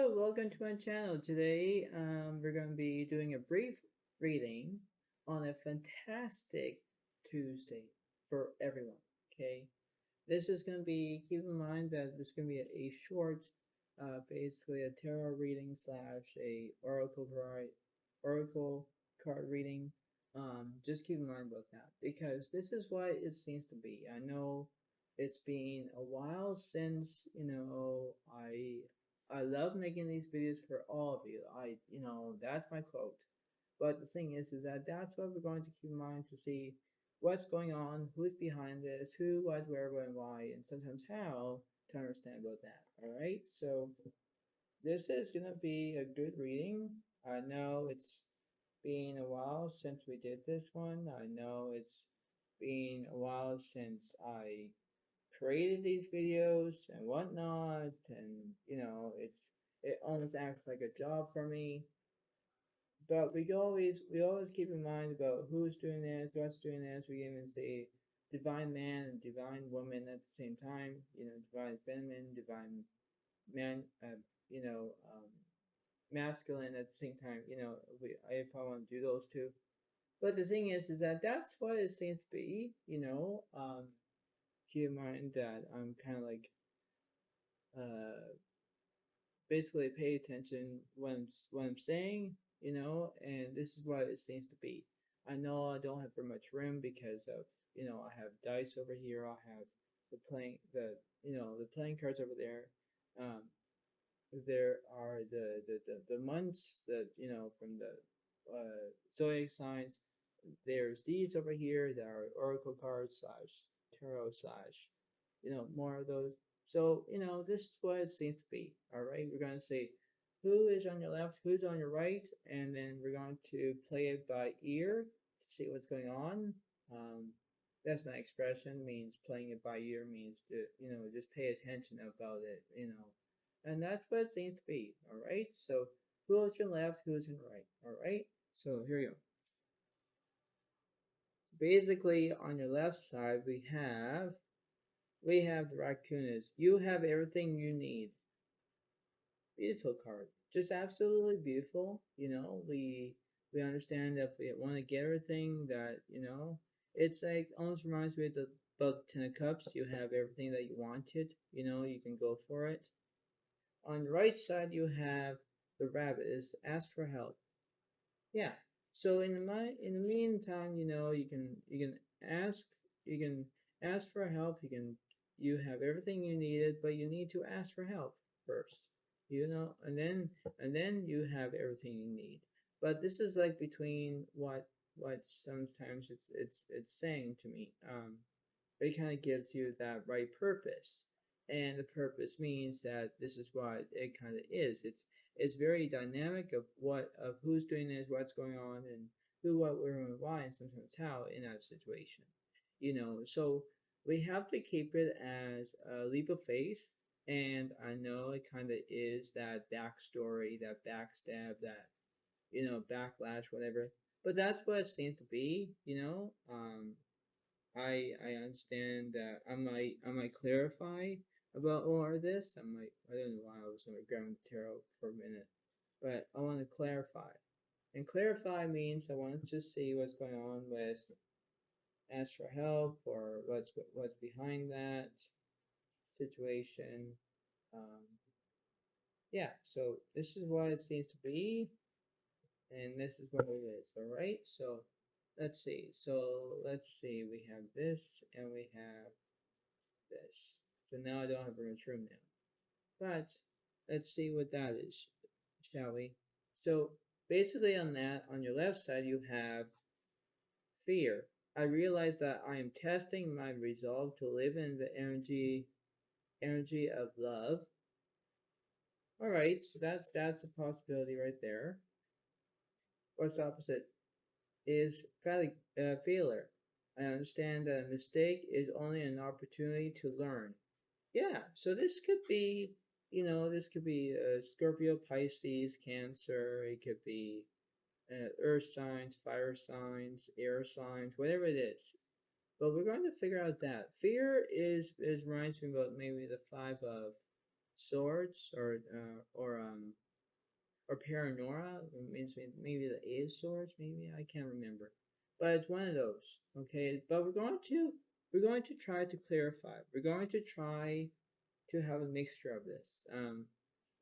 Hello, welcome to my channel. Today, we're going to be doing a brief reading on a fantastic Tuesday for everyone. Okay, this is going to be. Keep in mind that this is going to be a short, basically a tarot reading slash a oracle card reading. Just keep in mind about that because this is what it seems to be. I know it's been a while since I love making these videos for all of you. That's my quote. But the thing is that that's what we're going to keep in mind to see what's going on, who's behind this, who, what, where, when, why, and sometimes how to understand about that. All right. So this is gonna be a good reading. I know it's been a while since we did this one. I know it's been a while since I created these videos and whatnot, and it almost acts like a job for me. But we always keep in mind about who's doing this, what's doing this. We even say divine man and divine woman at the same time. Divine feminine, divine man. You know, um, Masculine at the same time. If I want to do those two. But the thing is that that's what it seems to be. Keep in mind that I'm kind of like uh, basically pay attention what I'm saying, and this is what it seems to be. I know I don't have very much room because of, I have dice over here. I have the playing cards over there. Um, there are the months that, from the zodiac signs. There's these over here that are oracle cards slash tarot slash, more of those. So, this is what it seems to be. All right, we're going to say who is on your left, who's on your right, and then we're going to play it by ear to see what's going on. Um, that's my expression, means playing it by ear means to, just pay attention about it. And that's what it seems to be. All right, so who's on left, who's on right. All right, so here we go. Basically, on your left side, we have the raccoonist. You have everything you need. Beautiful card. Just absolutely beautiful. We understand that if we want to get everything that, it's like almost reminds me of about the Ten of Cups. You have everything that you wanted, you can go for it. On the right side you have the rabbit is ask for help. Yeah. So in the meantime, ask you can ask for help. You have everything you needed, but you need to ask for help first. And then you have everything you need. But this is like between what sometimes it's saying to me. It kind of gives you that right purpose. And the purpose means that this is what it kind of is. It's very dynamic of who's doing this, what's going on, and who, what, where, and why, and sometimes how in that situation. So we have to keep it as a leap of faith. And I know it kind of is that backstory, that backstab, that backlash, whatever. But that's what it seems to be. I understand that I might clarify about all of this. I don't know why I was going to grab the tarot for a minute, but I want to clarify. And clarify means I want to see what's going on with ask for help or what's behind that situation. Um, yeah, so this is what it seems to be, and this is what it is. All right, so let's see. We have this and we have this. So now I don't have very much room now. But let's see what that is, shall we? So basically on your left side, you have fear. I realize that I am testing my resolve to live in the energy of love. All right, so that's a possibility right there. What's the opposite? Is failure. I understand that a mistake is only an opportunity to learn. Yeah, so this could be Scorpio, Pisces, Cancer. It could be earth signs, fire signs, air signs, whatever it is. But we're going to figure out that fear is reminds me about maybe the 5 of Swords or Paranora, means maybe the Eight of Swords, maybe I can't remember, but it's one of those. Okay, but we're going to try to clarify. We're going to try to have a mixture of this.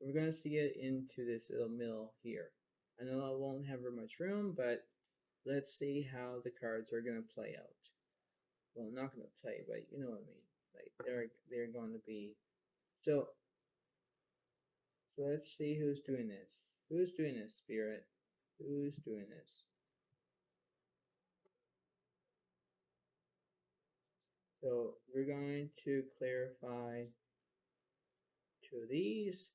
We're going to see it into this little middle here. I know I won't have very much room, but let's see how the cards are going to play out. Well, not going to play, but you know what I mean. Like they're going to be so. So let's see who's doing this. Who's doing this, Spirit? Who's doing this? So we're going to clarify two of these,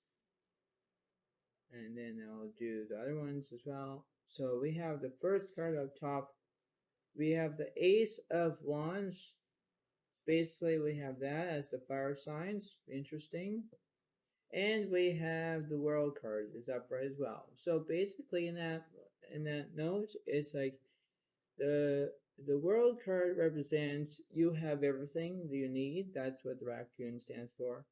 and then I'll do the other ones as well. So we have the first card up top. We have the Ace of Wands. Basically, we have that as the fire signs. Interesting. And we have the World card is upright as well. So basically, in that note, it's like the the World card represents you have everything that you need. That's what the raccoon stands for.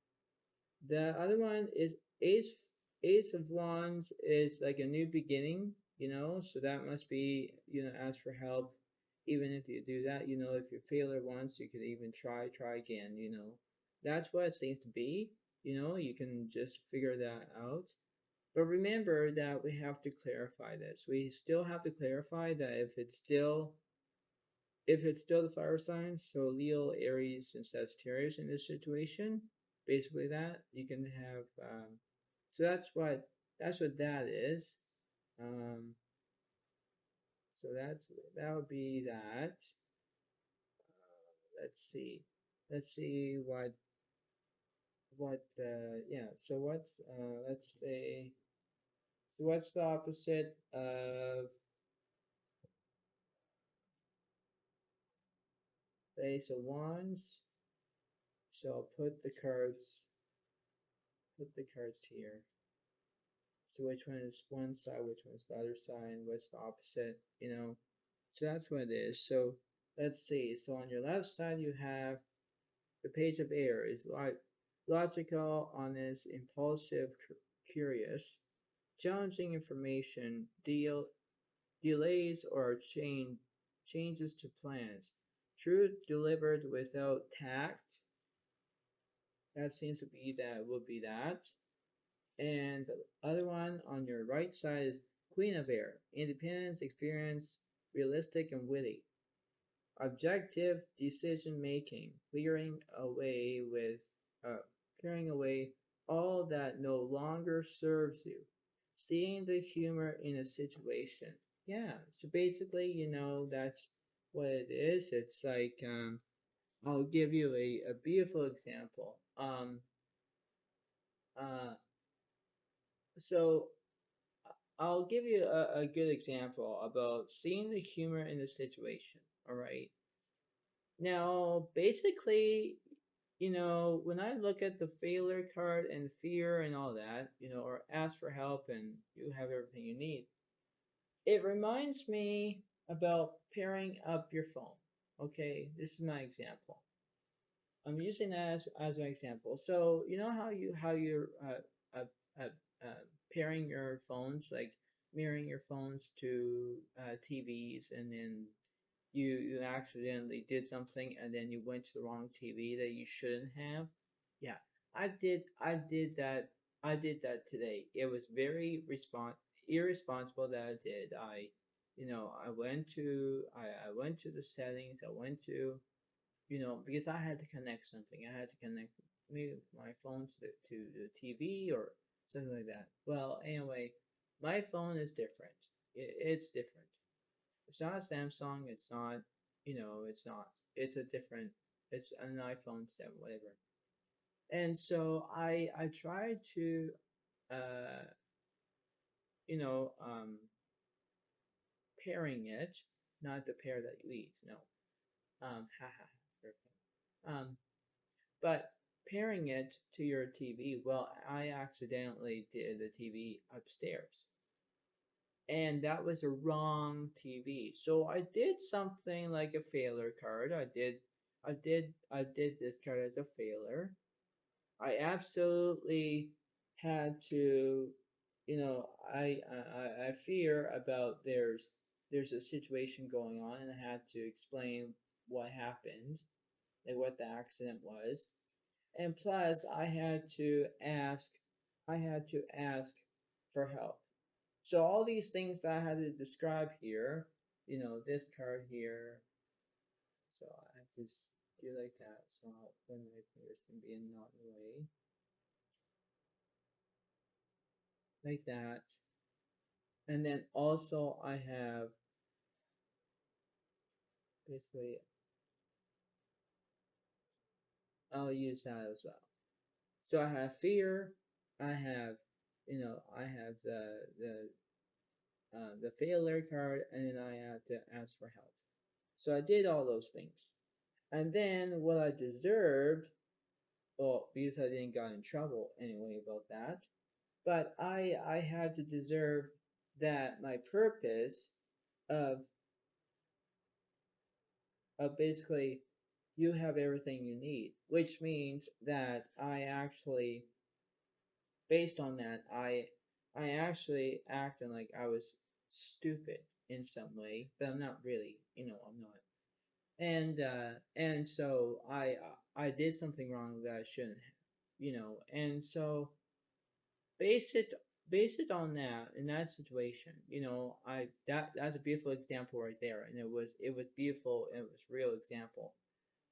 The other one is Ace of Wands is like a new beginning, so that must be, ask for help. Even if you do that, if you fail it once, you could even try again. That's what it seems to be, you can just figure that out. But remember that we have to clarify this. We still have to clarify that if it's still the fire signs, so Leo, Aries, and Sagittarius in this situation, basically that you can have. So that's what that is. Um, so that would be that. Let's see. Let's see what yeah. So let's say so what's the opposite of the Ace of Wands? So I'll put the cards here. So which one is one side, which one is the other side, and what's the opposite? So that's what it is. So let's see. So on your left side, you have the Page of Air is logical, honest, impulsive, curious, challenging information, delays or changes to plans, truth delivered without tact. That seems to be that will be that. And the other one on your right side is Queen of Air, independence, experience, realistic and witty. Objective decision making, uh, clearing away all that no longer serves you. Seeing the humor in a situation. Yeah, so basically, that's what it is. It's like, I'll give you a beautiful example. Uh, so I'll give you a good example about seeing the humor in the situation. All right. Now, basically, when I look at the failure card and fear and all that, or ask for help and you have everything you need, it reminds me about pairing up your phone. Okay, this is my example. I'm using that as an example. So you know how you're uh, pairing your phones, like mirroring your phones to TVs, and then you accidentally did something and then you went to the wrong TV that you shouldn't have. Yeah, I did that. I did that today. It was very irresponsible that I did. I went to the settings. I went to, because I had to connect something. I had to connect maybe my phone to the TV or something like that. Well, anyway, my phone is different. It's different. It's not a Samsung. It's not, it's not. It's a different. It's an iPhone 7, whatever. And so I tried to, uh, you know, um, pairing it, not the pair that you eat. No. Haha. Um, but pairing it to your TV. Well, I accidentally did the TV upstairs. And that was a wrong TV. So I did something like a failure card. I did this card as a failure. I absolutely had to, you know, I fear about there's a situation going on, and I had to explain what happened, like what the accident was, and plus I had to ask for help. So all these things that I had to describe here, this card here, so I have to do like that. So when my fingers can be not in the way, like that. And then also I have basically I'll use that as well. So I have fear, I have I have the failure card, and then I have to ask for help. So I did all those things. And then what I deserved, well, because I didn't got in trouble anyway about that, but I had to deserve that my purpose of basically you have everything you need, which means that I actually, based on that, I actually acted like I was stupid in some way, but I'm not really, I'm not. And so I did something wrong that I shouldn't have, and so base it base it on that in that situation, I that's a beautiful example right there, and it was beautiful, and it was real example.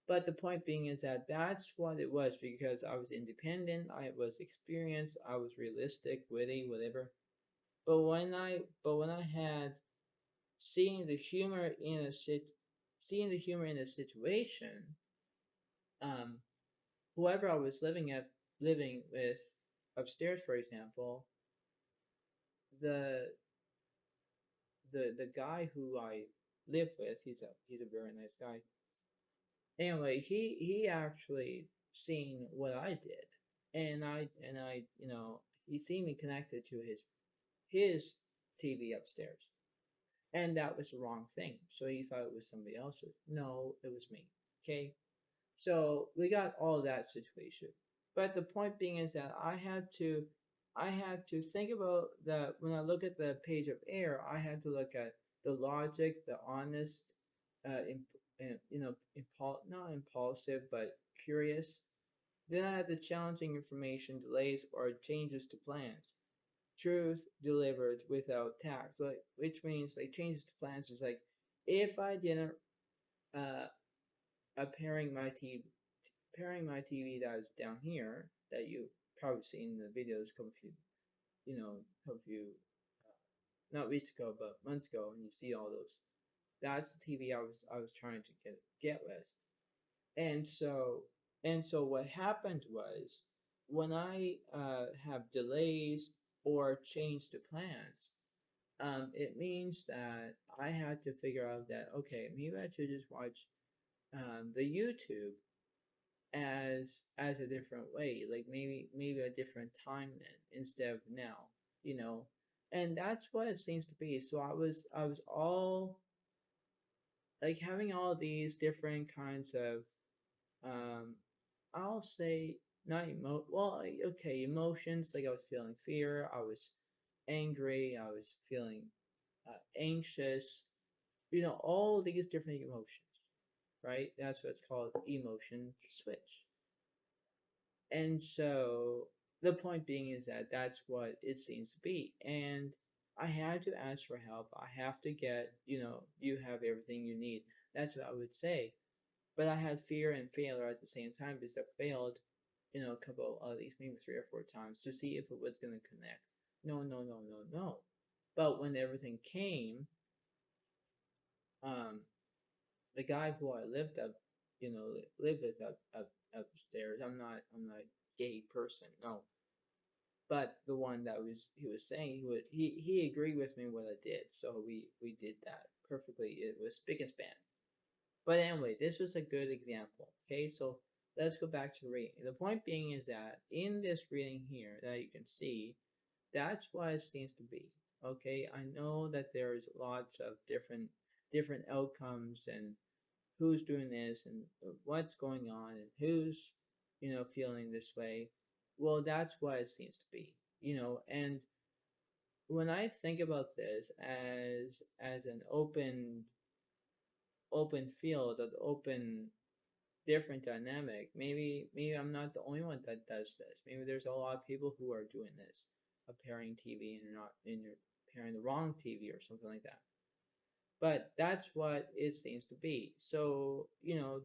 But the point being is that that's what it was, because I was independent, I was experienced, I was realistic, witty, whatever. But when I had seeing the humor in a situation, um, whoever I was living with upstairs, for example, the the guy who I live with, he's a very nice guy. Anyway, he actually seen what I did, and I he seen me connected to his TV upstairs, and that was the wrong thing. So he thought it was somebody else's. No, it was me. Okay, so we got all that situation. But the point being is that I had to think about that when I look at the page of air. I had to look at the logic, the honest, not impulsive, but curious. Then I had the challenging information, delays, or changes to plans. Truth delivered without tact, which means like changes to plans is like if I didn't uh, pairing my TV that is down here that you probably seen in the videos a couple few, couple few, not weeks ago, but months ago, and you see all those. That's the TV I was trying to get with, and so what happened was when I have delays or change to plans, it means that I had to figure out that okay, maybe I should just watch the YouTube as a different way, like maybe a different time then instead of now, you know. And that's what it seems to be. So I was all like having all these different kinds of um I'll say not okay, emotions, like I was feeling fear, I was angry, I was feeling anxious, all these different emotions, right? That's what it's called, emotion switch. And so the point being is that that's what it seems to be. And I had to ask for help. I have to get, you have everything you need. That's what I would say. But I had fear and failure at the same time, because I failed, a couple, at least maybe 3 or 4 times to see if it was going to connect. No, no, no, no, no. But when everything came, um, the guy who I lived with upstairs, I'm not a gay person, no. But the one that he was saying, he agreed with me what I did, so we did that perfectly. It was spick and span. But anyway, this was a good example. Okay, so let's go back to reading. The point being is that in this reading here that you can see, that's what it seems to be. Okay, I know that there's lots of different outcomes, and who's doing this, and what's going on, and who's feeling this way. Well, that's what it seems to be, and when I think about this as an open field, an open different dynamic, maybe I'm not the only one that does this. Maybe there's a lot of people who are doing this, of pairing TV and not and you're pairing the wrong TV or something like that. But that's what it seems to be. So,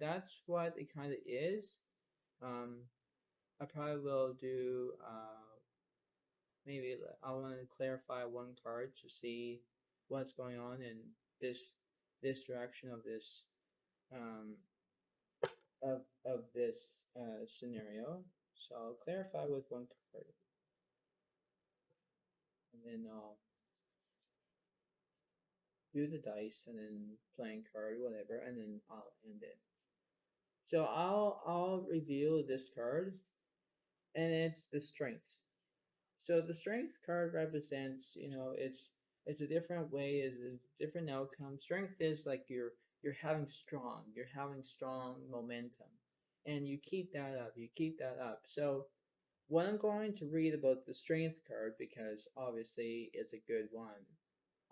that's what it kind of is. Um, I probably will do maybe I want to clarify one card to see what's going on in this this direction of this um, this scenario. So I'll clarify with one card, and then I'll do the dice, and then playing card, whatever, and then I'll end it. So I'll reveal this card, and it's the Strength. So the Strength card represents, it's a different way, it's a different outcome. Strength is like you're having strong momentum, and you keep that up, you keep that up. So what I'm going to read about the Strength card, because obviously it's a good one,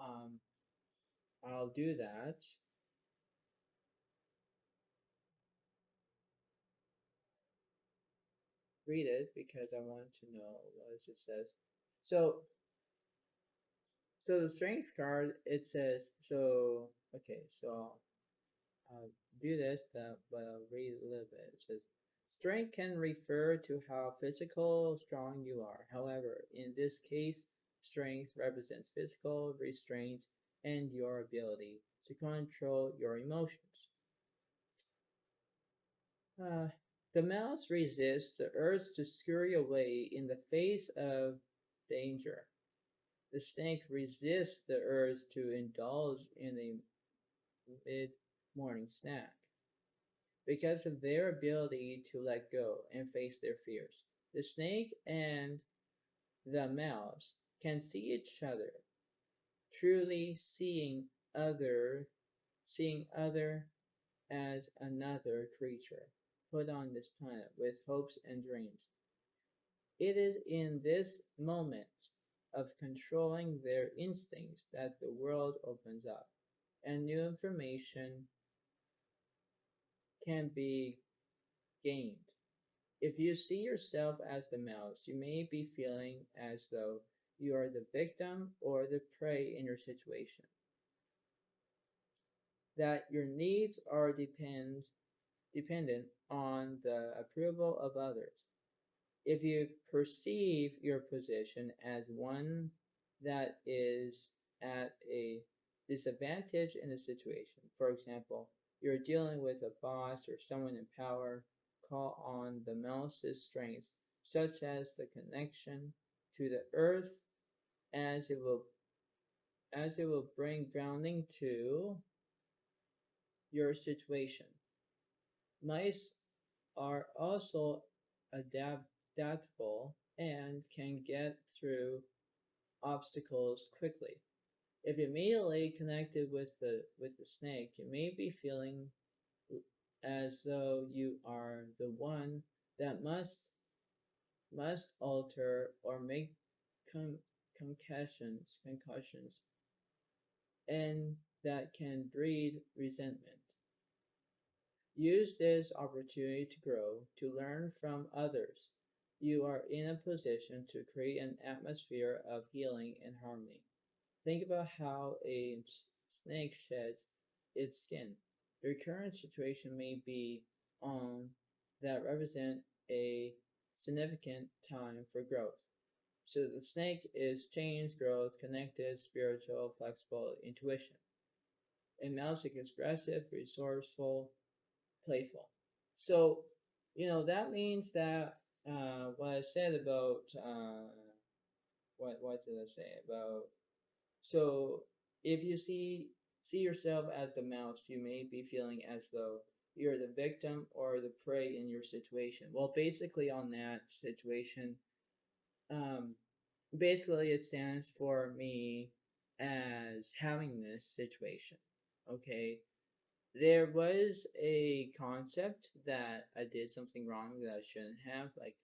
um, I'll do that. Read it because I want to know what it says. So the Strength card, it says, okay, so I'll do this, but I'll read a little bit. It says, strength can refer to how physical strong you are. However, in this case, strength represents physical restraint and your ability to control your emotions. Uh, the mouse resists the urge to scurry away in the face of danger. The snake resists the urge to indulge in a mid-morning snack because of their ability to let go and face their fears. The snake and the mouse can see each other, truly seeing other as another creature put on this planet with hopes and dreams. It is in this moment of controlling their instincts that the world opens up and new information can be gained. If you see yourself as the mouse, you may be feeling as though you are the victim or the prey in your situation, that your needs are dependent on the approval of others. If you perceive your position as one that is at a disadvantage in a situation, for example, you're dealing with a boss or someone in power, call on the mouse's strengths, such as the connection to the earth, as it will bring grounding to your situation. Mice are also adaptable and can get through obstacles quickly. If you immediately connected with the snake, you may be feeling as though you are the one that must alter or make con- concussions, and that can breed resentment. Use this opportunity to grow, to learn from others. You are in a position to create an atmosphere of healing and harmony. Think about how a snake sheds its skin. Your current situation may be on that represent a significant time for growth. So the snake is change, growth, connected, spiritual, flexible, intuition. And mouse is expressive, resourceful, playful. So, that means that what I said about what did I say about so if you see yourself as the mouse, you may be feeling as though you're the victim or the prey in your situation. Well, basically on that situation, um, basically it stands for me as having this situation. Okay, there was a concept that I did something wrong that I shouldn't have. Like,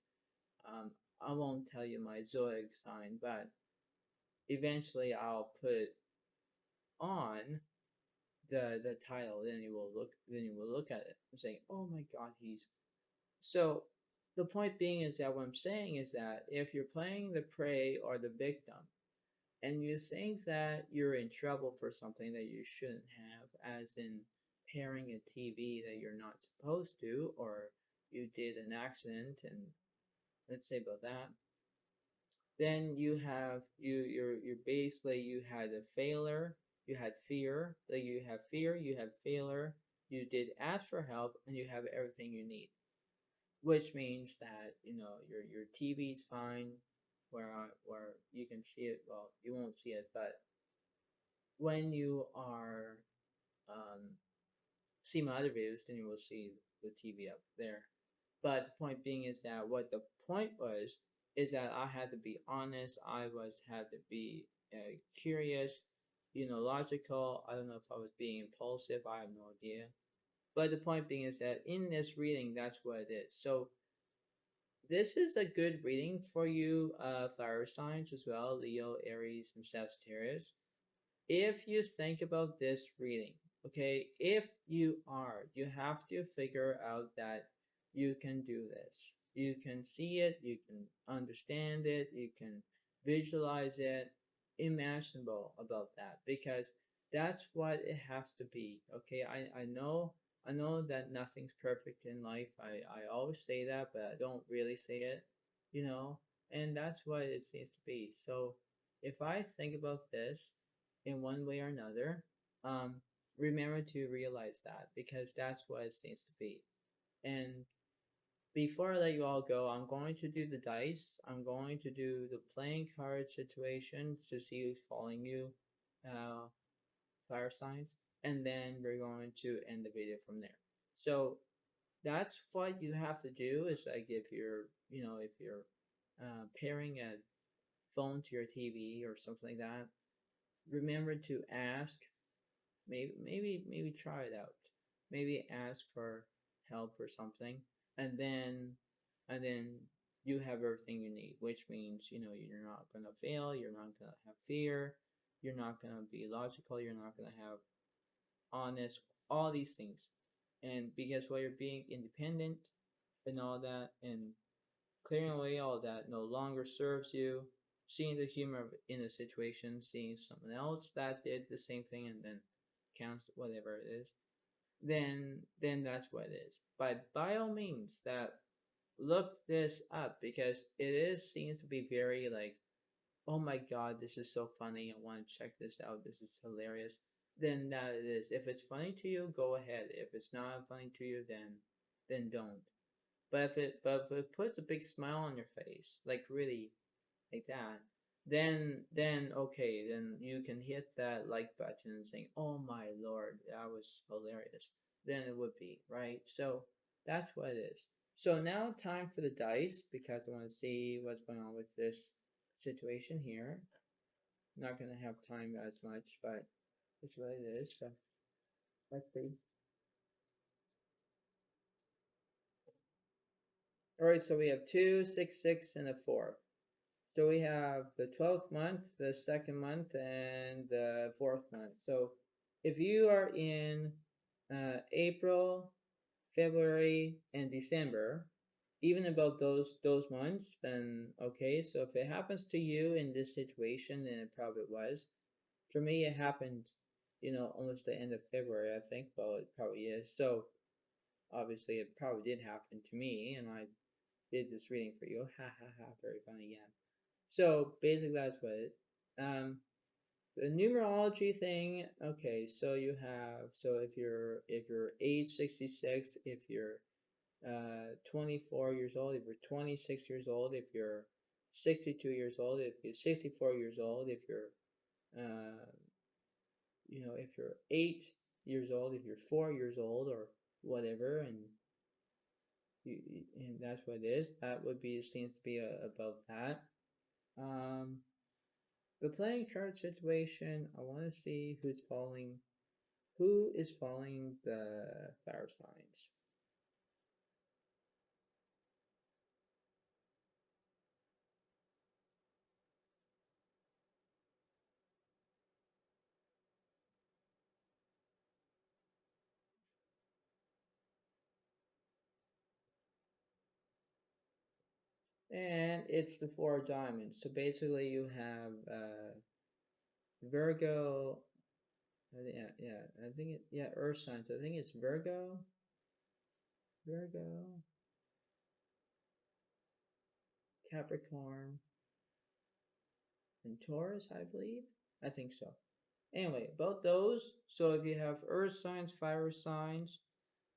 I won't tell you my zodiac sign, but eventually I'll put on the title. Then you will look at it and say, oh my God, he's so. The point being is that what I'm saying is that if you're playing the prey or the victim, and you think that you're in trouble for something that you shouldn't have, as in pairing a TV that you're not supposed to, or you did an accident, and let's say about that, then you're basically you had a failure, you had fear, like you have failure, you did ask for help, and you have everything you need, which means that your TV's fine, where you can see it. Well, you won't see it, but when you are um, see my other videos, then you will see the TV up there. But the point being is that what the point was is that I had to be honest. I was had to be curious, logical. I don't know if I was being impulsive. I have no idea. But the point being is that in this reading, that's what it is. So this is a good reading for you, fire signs as well, Leo, Aries, and Sagittarius. If you think about this reading, okay, if you have to figure out that you can do this. You can see it, you can understand it, you can visualize it, imaginable about that, because that's what it has to be. Okay, I know that nothing's perfect in life. I always say that, but I don't really say it, you know, and that's what it seems to be. So if I think about this in one way or another, um, remember to realize that, because that's what it seems to be. And before I let you all go, I'm going to do the dice. I'm going to do the playing card situation to see who's following you, uh, fire signs, and then we're going to end the video from there. So that's what you have to do. Is like if you're pairing a phone to your TV or something like that, remember to ask. Maybe try it out. Maybe ask for help or something, and then you have everything you need, which means you're not gonna fail, you're not gonna have fear, you're not gonna be logical, you're not gonna have honest, all these things, and because while you're being independent and all that, and clearing away all that no longer serves you, seeing the humor in the situation, seeing someone else that did the same thing and then counts whatever it is, then that's what it is. But by all means, that look this up, because it is seems to be very like, oh my God, this is so funny. I want to check this out. This is hilarious. Then that it is. If it's funny to you, go ahead. If it's not funny to you, then don't. But if it puts a big smile on your face, like really like that, then okay, then you can hit that like button and say, "Oh my Lord, that was hilarious." Then it would be right. So that's what it is. So now time for the dice, because I want to see what's going on with this situation here. Not gonna have time as much, but it's what it is. So let's see. All right, so we have 2, 6, 6, and a 4. So we have the 12th month, the second month, and the fourth month. So if you are in April, February, and December, even about those months, then okay. So if it happens to you in this situation, then it probably was. For me, it happened, almost the end of February, I think. Well, it probably is. So obviously, it probably did happen to me, and I did this reading for you. Ha ha ha! Very funny, yeah. So basically that's what it. The numerology thing. Okay, so you have, so if you're age 66, if you're 24 years old, if you're 26 years old, if you're 62 years old, if you're 64 years old, if you're uh, if you're 8 years old, if you're 4 years old, or whatever, and and that's what it is. That would be seems to be about that. Um, The playing card situation, I want to see who is following the fire signs. And it's the Four of Diamonds. So basically, you have Virgo. Yeah. I think Earth signs. I think it's Virgo, Capricorn, and Taurus, I believe. I think so. Anyway, about those. So if you have Earth signs, fire signs,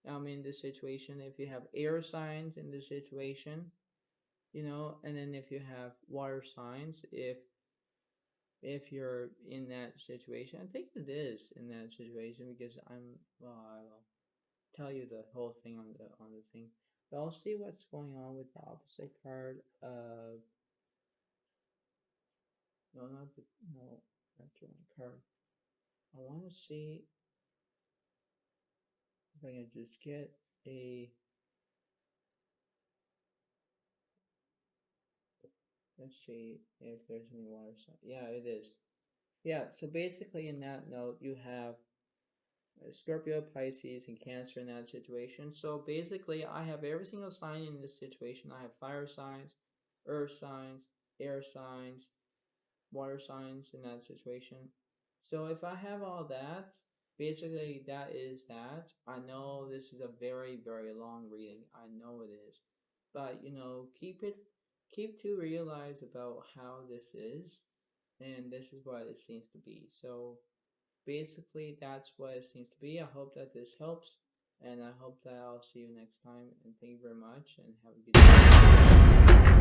in this situation. If you have air signs in this situation, and then if you have water signs, if you're in that situation, I think it is in that situation because I will tell you the whole thing on the thing. But I'll see what's going on with the opposite card of no, not the no, that's the wrong card. I want to see if I can just get a. Let's see if there's any water sign. Yeah, it is. Yeah, so basically in that note, you have Scorpio, Pisces, and Cancer in that situation. So basically, I have every single sign in this situation. I have fire signs, earth signs, air signs, water signs in that situation. So if I have all that, basically that is that. I know this is a very, very long reading. I know it is. But keep to realize about how this is, and this is what it seems to be. So basically that's what it seems to be. I hope that this helps, and I hope that I'll see you next time, and thank you very much, and have a good day.